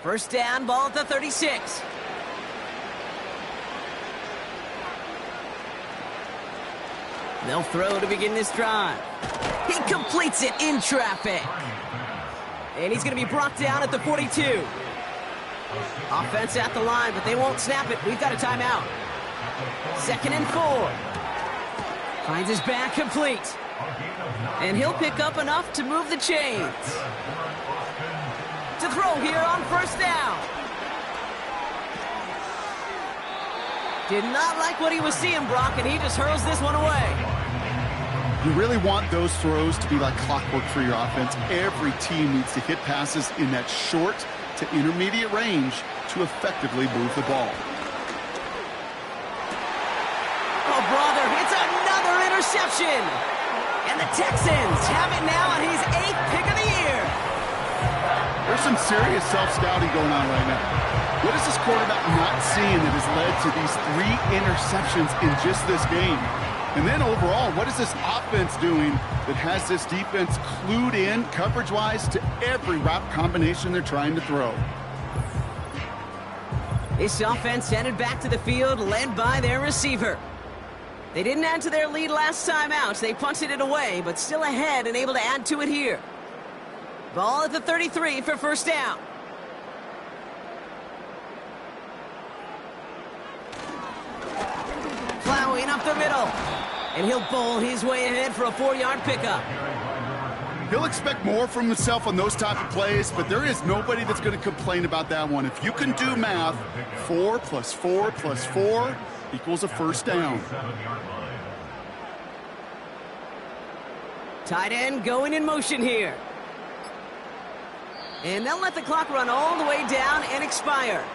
A: First down, ball at the 36. They'll throw to begin this drive. He completes it in traffic. And he's going to be brought down at the 42. Offense at the line, but they won't snap it. We've got a timeout. 2nd and 4. Finds his back complete. And he'll pick up enough to move the chains. To throw here on first down. Did not like what he was seeing, Brock, and he just hurls this one away.
B: You really want those throws to be like clockwork for your offense. Every team needs to hit passes in that short to intermediate range to effectively move the ball.
A: Oh, brother, it's another interception. And the Texans have it now on his 8th pick of the year.
B: There's some serious self-scouting going on right now. What is this quarterback not seeing that has led to these 3 interceptions in just this game? And then overall, what is this offense doing that has this defense clued in coverage-wise to every route combination they're trying to throw?
A: This offense headed back to the field, led by their receiver. They didn't add to their lead last time out. They punted it away, but still ahead and able to add to it here. Ball at the 33 for first down. Plowing up the middle. And he'll bowl his way ahead for a 4-yard pickup.
B: He'll expect more from himself on those type of plays, but there is nobody that's going to complain about that one. If you can do math, 4 plus 4 plus 4 equals a first down.
A: Tight end going in motion here. And they'll let the clock run all the way down and expire.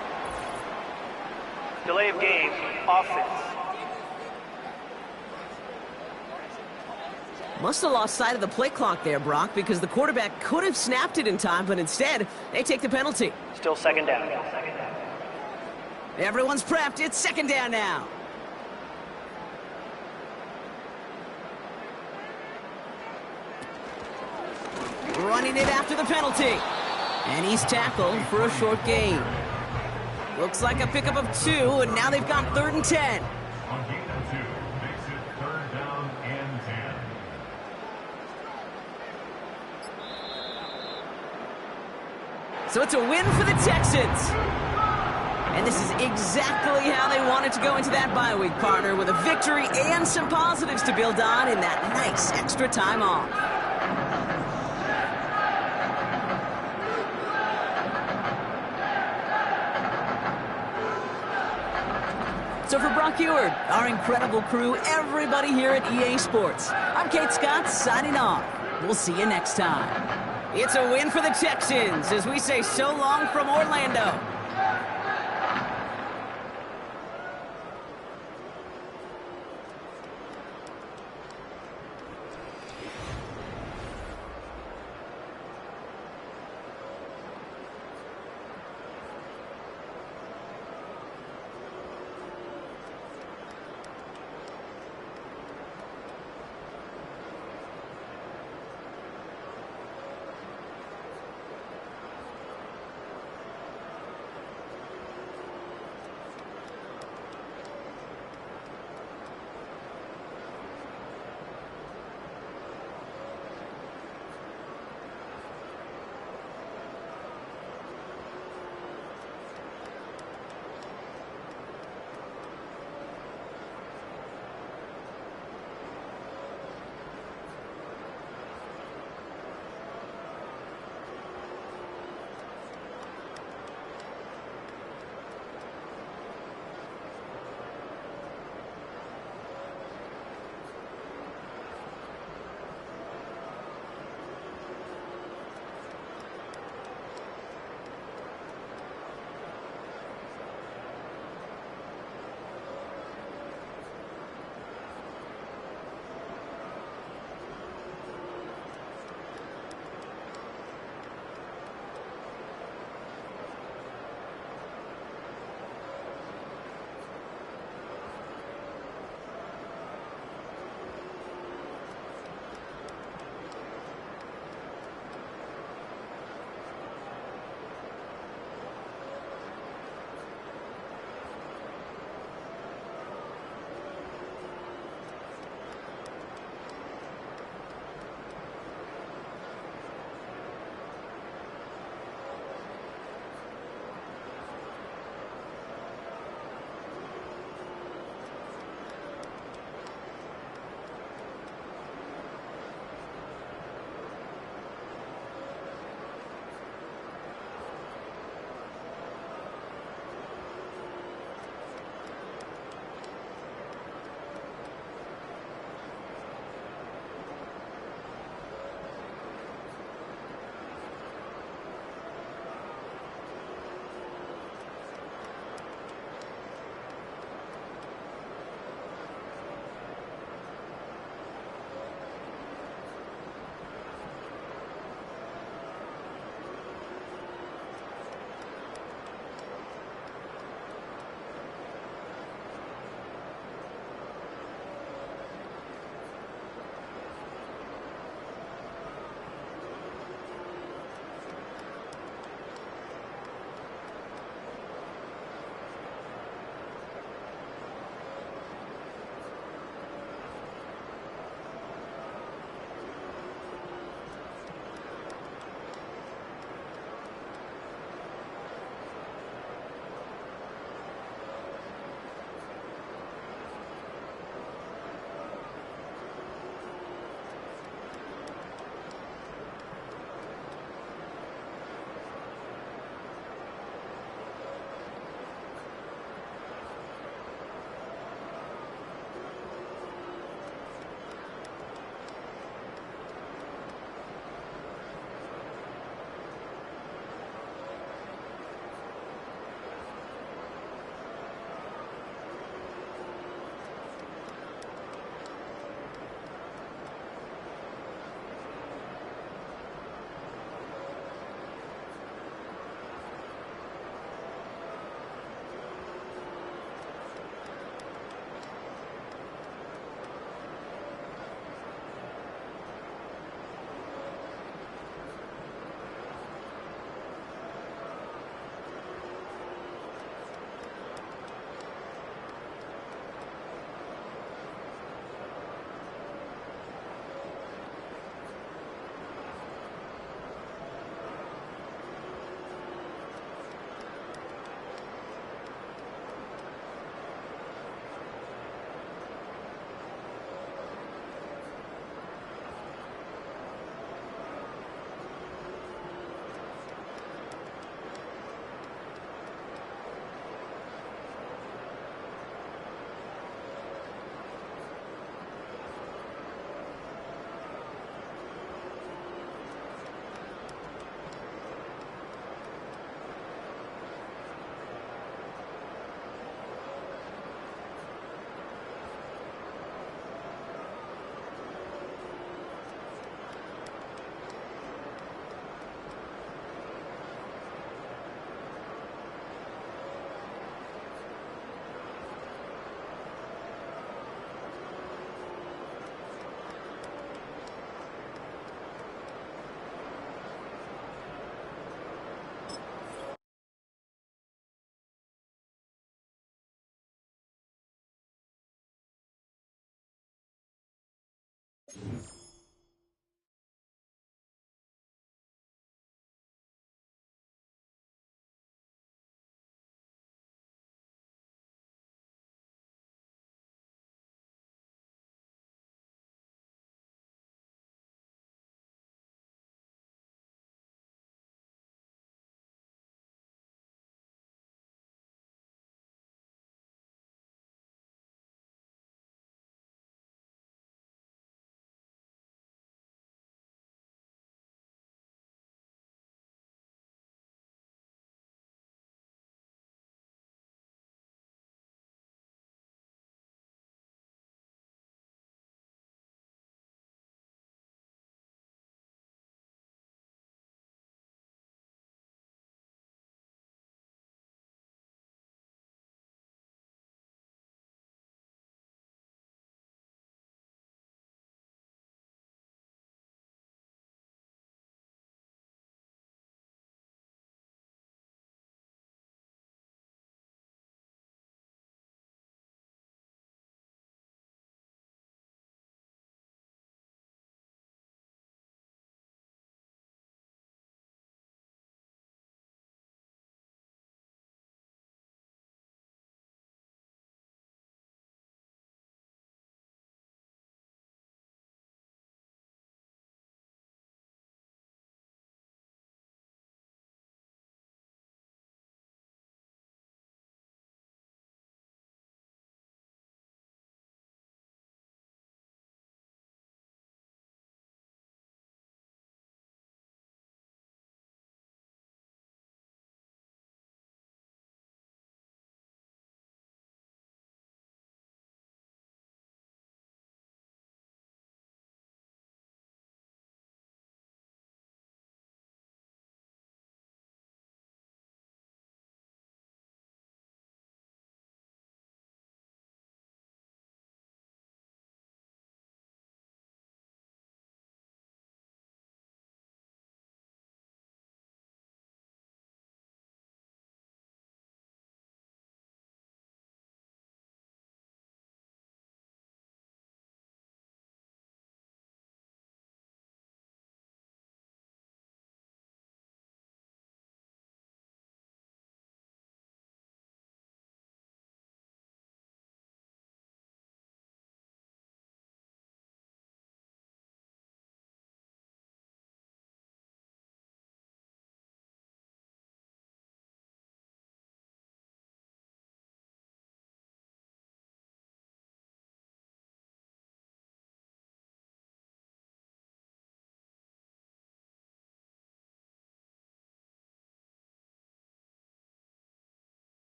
F: Delay of game, offense.
A: Must have lost sight of the play clock there, Brock, because the quarterback could have snapped it in time, but instead, they take the penalty.
F: Still 2nd down.
A: Everyone's prepped. It's 2nd down now. Running it after the penalty. And he's tackled for a short gain. Looks like a pickup of 2, and now they've got 3rd and 10.
C: On game of 2, makes it 3rd down and 10.
A: So it's a win for the Texans. And this is exactly how they wanted to go into that bye week, partner, with a victory and some positives to build on in that nice extra time off. So for Brock Eward, our incredible crew, everybody here at EA Sports, I'm Kate Scott signing off. We'll see you next time. It's a win for the Texans as we say so long from Orlando.